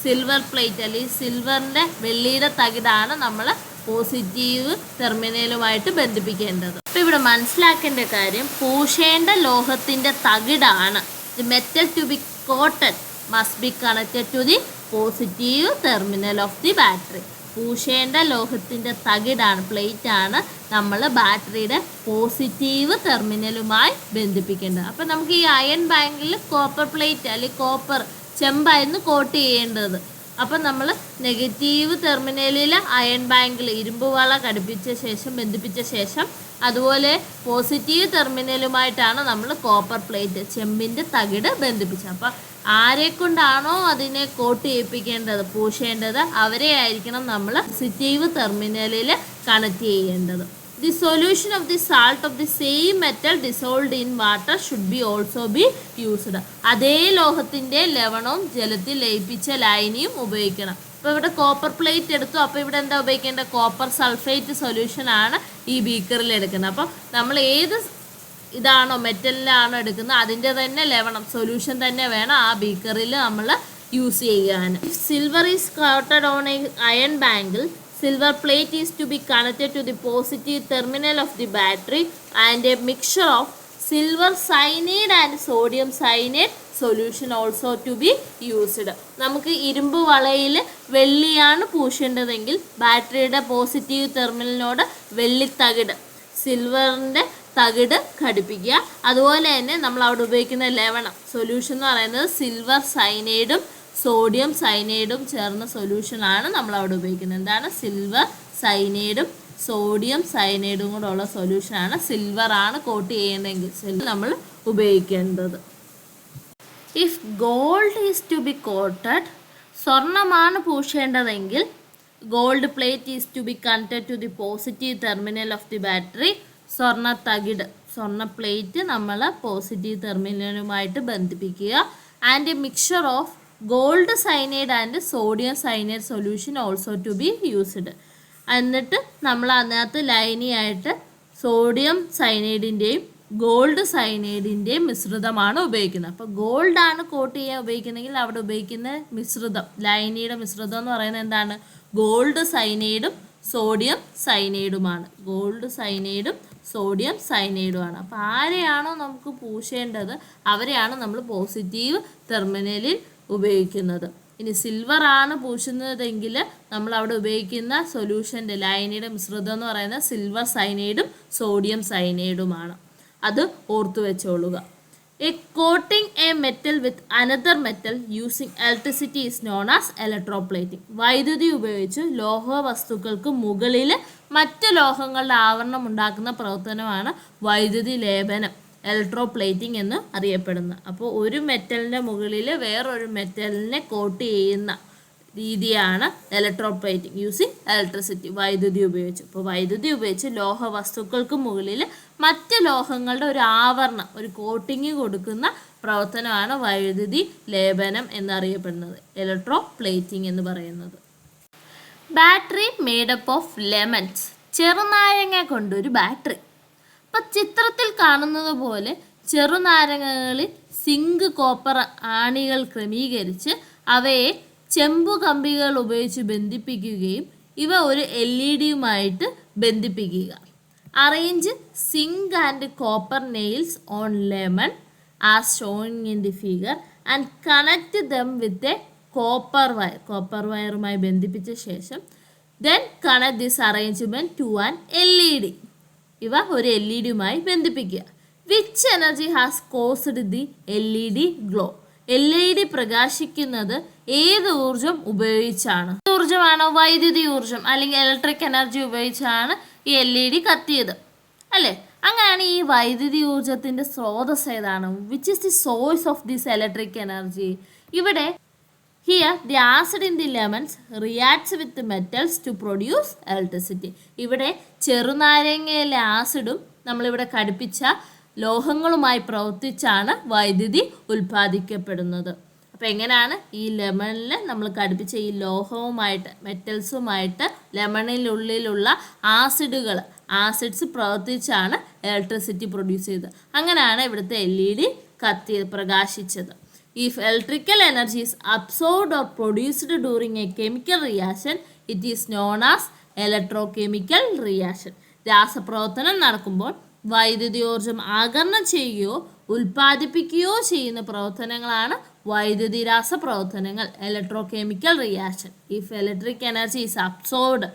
സിൽവർ പ്ലേറ്റ് അല്ലെങ്കിൽ വെള്ളിയുടെ തകിടാണ് നമ്മൾ പോസിറ്റീവ് ടെർമിനലുമായിട്ട് ബന്ധിപ്പിക്കേണ്ടത്. അപ്പോൾ ഇവിടെ മനസ്സിലാക്കേണ്ട കാര്യം, പൂശേണ്ട ലോഹത്തിൻ്റെ തകിടാണ്. The metal to be coated must be connected to the positive terminal of the battery. പൂശേണ്ട ലോഹത്തിൻ്റെ തകിടാണ്, പ്ലേറ്റാണ് നമ്മൾ ബാറ്ററിയുടെ പോസിറ്റീവ് ടെർമിനലുമായി ബന്ധിപ്പിക്കേണ്ടത്. അപ്പോൾ നമുക്ക് ഈ അയൺ ബാങ്കിൽ കോപ്പർ പ്ലേറ്റ് അല്ലെങ്കിൽ കോപ്പർ ചെമ്പായിരുന്നു കോട്ട് ചെയ്യേണ്ടത്. അപ്പം നമ്മൾ നെഗറ്റീവ് ടെർമിനലിൽ അയൺ ബാങ്കിൽ ഇരുമ്പ് വള ബന്ധിപ്പിച്ച ശേഷം അതുപോലെ പോസിറ്റീവ് ടെർമിനലുമായിട്ടാണ് നമ്മൾ കോപ്പർ പ്ലേറ്റ് ചെമ്പിൻ്റെ തകിട് ബന്ധിപ്പിച്ചത്. അപ്പം ആരെക്കൊണ്ടാണോ അതിനെ കോട്ട് ചെയ്യിപ്പിക്കേണ്ടത്, പൂശേണ്ടത്, അവരെ ആയിരിക്കണം നമ്മൾ പോസിറ്റീവ് ടെർമിനലിൽ കണക്ട് ചെയ്യേണ്ടത്. The solution of the salt of the same metal dissolved in water should be also be used. അതേ ലോഹത്തിൻ്റെ ലവണവും ജലത്തിൽ ലയിപ്പിച്ച ലായനിയും ഉപയോഗിക്കണം. അപ്പോൾ ഇവിടെ കോപ്പർ പ്ലേറ്റ് എടുത്തു. അപ്പോൾ ഇവിടെ എന്താ ഉപയോഗിക്കേണ്ടത്? കോപ്പർ സൾഫേറ്റ് സൊല്യൂഷനാണ് ഈ ബീക്കറിൽ എടുക്കുന്നത്. അപ്പം നമ്മൾ ഏത് മെറ്റലിനാണോ എടുക്കുന്നത് അതിൻ്റെ തന്നെ ലവണം സൊല്യൂഷൻ തന്നെ വേണം ആ ബീക്കറിൽ നമ്മൾ യൂസ് ചെയ്യാൻ. Silver is coated on a iron bangle, silver plate is to be connected to the positive terminal of the battery and a mixture of silver cyanide and sodium cyanide solution also to be used. നമുക്ക് ഇരുമ്പ് വളയിൽ വെള്ളിയാണ് പൂശേണ്ടതെങ്കിൽ ബാറ്ററിയുടെ പോസിറ്റീവ് ടെർമിനലിനോട് വെള്ളിത്തകിട്, സിൽവറിൻ്റെ തകിട് ഘടിപ്പിക്കുക. അതുപോലെ തന്നെ നമ്മൾ അവിടെ ഉപയോഗിക്കുന്ന ലവണം സൊല്യൂഷൻ എന്ന് പറയുന്നത് സിൽവർ സൈനൈഡും സോഡിയം സൈനൈഡും ചേർന്ന സൊല്യൂഷനാണ് നമ്മൾ അവിടെ ഉപയോഗിക്കുന്നത്. എന്താണ്? സിൽവർ സൈനൈഡും സോഡിയം സൈനൈഡും കൂടെ ഉള്ള സൊല്യൂഷനാണ്. സിൽവർ ആണ് കോട്ട് ചെയ്യുന്നതെങ്കിൽ നമ്മൾ ഉപയോഗിക്കേണ്ടത്. If gold is to be coated, സ്വർണ്ണമാണ് പൂശേണ്ടതെങ്കിൽ gold plate is to be connected to the positive terminal of the battery. സ്വർണ്ണ തകിട്, സ്വർണ്ണ പ്ലേറ്റ് നമ്മൾ പോസിറ്റീവ് ടെർമിനലുമായിട്ട് ബന്ധിപ്പിക്കുക. And a mixture of gold cyanide and sodium cyanide solution also to be used. എന്നിട്ട് നമ്മൾ അതിനകത്ത് ലൈനിയായിട്ട് സോഡിയം സൈനൈഡിൻ്റെയും ഗോൾഡ് സൈനൈഡിൻ്റെയും മിശ്രിതമാണ് ഉപയോഗിക്കുന്നത്. അപ്പോൾ ഗോൾഡാണ് കോട്ട് ചെയ്യാൻ ഉപയോഗിക്കുന്നതെങ്കിൽ അവിടെ ഉപയോഗിക്കുന്ന മിശ്രിതം, ലൈനിയുടെ മിശ്രിതം എന്ന് പറയുന്നത് എന്താണ്? ഗോൾഡ് സൈനൈഡും സോഡിയം സൈനൈഡുമാണ്. ഗോൾഡ് സൈനൈഡും സോഡിയം സൈനൈഡുമാണ്. അപ്പോൾ ആരെയാണോ നമുക്ക് പൂശേണ്ടത് അവരെയാണ് നമ്മൾ പോസിറ്റീവ് ടെർമിനലിൽ ഉപയോഗിക്കുന്നത്. ഇനി സിൽവർ ആണ് പൂശുന്നതെങ്കിൽ നമ്മൾ അവിടെ ഉപയോഗിക്കുന്ന സൊല്യൂഷൻ്റെ ലൈനിയുടെ മിശ്രിതം എന്ന് പറയുന്നത് സിൽവർ സൈനൈഡും സോഡിയം സൈനൈഡുമാണ്. അത് ഓർത്തു വെച്ചോളുക. A coating a metal with another metal using electricity is known as electroplating. വൈദ്യുതി ഉപയോഗിച്ച് ലോഹ വസ്തുക്കൾക്ക് മുകളിൽ മറ്റ് ലോഹങ്ങളുടെ ആവരണം ഉണ്ടാക്കുന്ന പ്രവർത്തനമാണ് വൈദ്യുതി ലേപനം, ഇലക്ട്രോപ്ലേറ്റിംഗ് എന്ന് അറിയപ്പെടുന്നത്. അപ്പോൾ ഒരു മെറ്റലിൻ്റെ മുകളിൽ വേറൊരു മെറ്റലിനെ കോട്ട് ചെയ്യുന്ന രീതിയാണ് ഇലക്ട്രോപ്ലേറ്റിംഗ് യൂസിങ് ഇലക്ട്രിസിറ്റി, വൈദ്യുതി ഉപയോഗിച്ച്. അപ്പോൾ വൈദ്യുതി ഉപയോഗിച്ച് ലോഹ വസ്തുക്കൾക്ക് മുകളിൽ മറ്റ് ലോഹങ്ങളുടെ ഒരു ആവരണം, ഒരു കോട്ടിങ് കൊടുക്കുന്ന പ്രവർത്തനമാണ് വൈദ്യുതി ലേപനം എന്നറിയപ്പെടുന്നത്, ഇലക്ട്രോപ്ലേറ്റിംഗ് എന്ന് പറയുന്നത്. Battery made up of lemons. ചെറുനാരങ്ങ കൊണ്ടൊരു ബാറ്ററി. അപ്പം ചിത്രത്തിൽ കാണുന്നത് പോലെ ചെറുനാരങ്ങകളിൽ സിങ്ക് കോപ്പർ ആണികൾ ക്രമീകരിച്ച് അവയെ ചെമ്പു കമ്പികൾ ഉപയോഗിച്ച് ബന്ധിപ്പിക്കുകയും ഇവ ഒരു LED ബന്ധിപ്പിക്കുക. Arrange zinc and copper nails on lemon as showing in the figure and connect them with a copper wire. Copper വയറുമായി ബന്ധിപ്പിച്ച ശേഷം then connect this arrangement to an LED. ഇവ ഒരു LED ബന്ധിപ്പിക്കുക. Which energy has caused the LED glow. LED പ്രകാശിക്കുന്നത് ഏത് ഊർജം ഉപയോഗിച്ചാണ്? ഊർജമാണോ? വൈദ്യുതി ഊർജം അല്ലെങ്കിൽ ഇലക്ട്രിക് എനർജി ഉപയോഗിച്ചാണ് ഈ LED കത്തിയത് അല്ലേ? അങ്ങനെയാണ് ഈ വൈദ്യുതി ഊർജത്തിൻ്റെ സ്രോതസ് ഏതാണ്? Which is the source of this electric energy? ഇവിടെ here the acid in the lemons reacts with metals to produce electricity. ഇവിടെ ചെറുനാരങ്ങയിലെ ആസിഡും നമ്മളിവിടെ ഘടിപ്പിച്ച ലോഹങ്ങളുമായി പ്രവർത്തിച്ചാണ് വൈദ്യുതി ഉൽപ്പാദിക്കപ്പെടുന്നത്. അപ്പോൾ എങ്ങനെയാണ് ഈ ലെമണിൽ നമ്മൾ ഘടിപ്പിച്ച ഈ ലോഹവുമായിട്ട് മെറ്റൽസുമായിട്ട് ലെമണിനുള്ളിലുള്ള ആസിഡ്സ് പ്രവർത്തിച്ചാണ് ഇലക്ട്രിസിറ്റി പ്രൊഡ്യൂസ് ചെയ്തത്. അങ്ങനെയാണ് ഇവിടുത്തെ LED പ്രകാശിച്ചത്. If electrical energy is absorbed or produced during a chemical reaction, it is known as electrochemical reaction. രാസപ്രവർത്തനം നടക്കുമ്പോൾ വൈദ്യുതിയോർജം ആഗിരണം ചെയ്യുകയോ ഉൽപ്പാദിപ്പിക്കുകയോ ചെയ്യുന്ന പ്രവർത്തനങ്ങളാണ് വൈദ്യുതി രാസപ്രവർത്തനങ്ങൾ, electrochemical reaction. If electric energy is absorbed,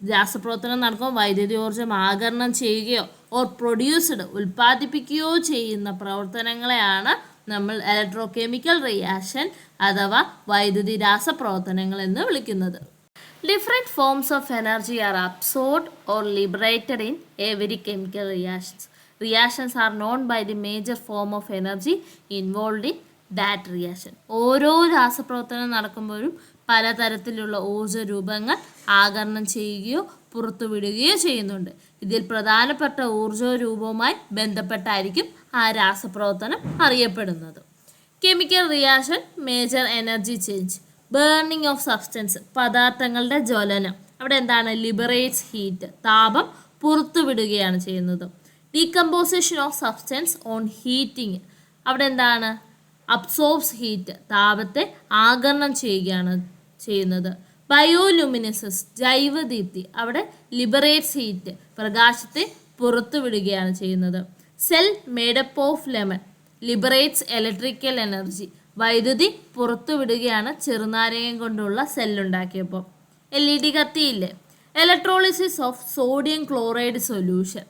രാസപ്രവർത്തനം നടക്കുമ്പോൾ വൈദ്യുതിയോർജം ആഗിരണം ചെയ്യുകയോ ഓർ പ്രൊഡ്യൂസ്ഡ് ഉൽപ്പാദിപ്പിക്കുകയോ ചെയ്യുന്ന പ്രവർത്തനങ്ങളെയാണ് നമ്മൾ ഇലക്ട്രോകെമിക്കൽ റിയാക്ഷൻ അഥവാ വൈദ്യുതി രാസപ്രവർത്തനങ്ങൾ എന്ന് വിളിക്കുന്നത്. Different forms of energy are absorbed or liberated in every chemical reactions. Reactions are known by the major form of energy involved in that reaction. ഓരോ രാസപ്രവർത്തനം നടക്കുമ്പോഴും പലതരത്തിലുള്ള ഊർജ രൂപങ്ങൾ ആഗിരണം ചെയ്യുകയോ പുറത്തുവിടുകയോ ചെയ്യുന്നുണ്ട്. ഇതിൽ പ്രധാനപ്പെട്ട ഊർജ രൂപവുമായി ബന്ധപ്പെട്ടായിരിക്കും ആ രാസപ്രവർത്തനം അറിയപ്പെടുന്നത്. Chemical reaction, major energy change, burning of substance, പദാർത്ഥങ്ങളുടെ ജ്വലനം. അവിടെ എന്താണ്? ലിബറേറ്റ്സ് ഹീറ്റ്, താപം പുറത്തുവിടുകയാണ് ചെയ്യുന്നത്. Decomposition of substance on heating, അവിടെ എന്താണ്? അബ്സോർബ്സ് ഹീറ്റ്, താപത്തെ ആഗിരണം ചെയ്യുകയാണ് ചെയ്യുന്നത്. ബയോലുമിനസസ്, ജൈവദീപ്തി, അവിടെ ലിബറേറ്റ്സ് ഹീറ്റ്, പ്രകാശത്തെ പുറത്തുവിടുകയാണ് ചെയ്യുന്നത്. Cell made up of lemon liberates electrical energy. വൈദ്യുതി പുറത്തുവിടുകയാണ് ചെറുനാരകം കൊണ്ടുള്ള സെല്ലുണ്ടാക്കിയപ്പോൾ. LED കത്തിയില്ലേ. Electrolysis of sodium chloride solution.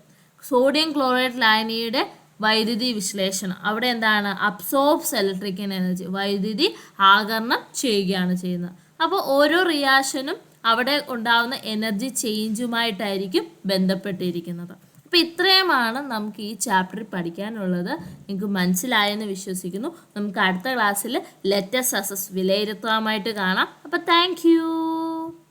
Sodium chloride ലായനിയുടെ വൈദ്യുതി വിശ്ലേഷണം. അവിടെ എന്താണ്? Absorbs electrical energy. വൈദ്യുതി ആഗിരണം ചെയ്യുകയാണ് ചെയ്യുന്നത്. അപ്പോൾ ഓരോ റിയാക്ഷനും അവിടെ ഉണ്ടാകുന്ന എനർജി ചേഞ്ചുമായിട്ടായിരിക്കും ബന്ധപ്പെട്ടിരിക്കുന്നത്. അപ്പോൾ ഇത്രയുമാണ് നമുക്ക് ഈ ചാപ്റ്ററിൽ പഠിക്കാനുള്ളത്. നിങ്ങൾക്ക് മനസ്സിലായെന്ന് വിശ്വസിക്കുന്നു. നമുക്ക് അടുത്ത ക്ലാസ്സിൽ ലെറ്റസ് അസസ് വിലയിരുത്താമായിട്ട് കാണാം. അപ്പോൾ താങ്ക് യു.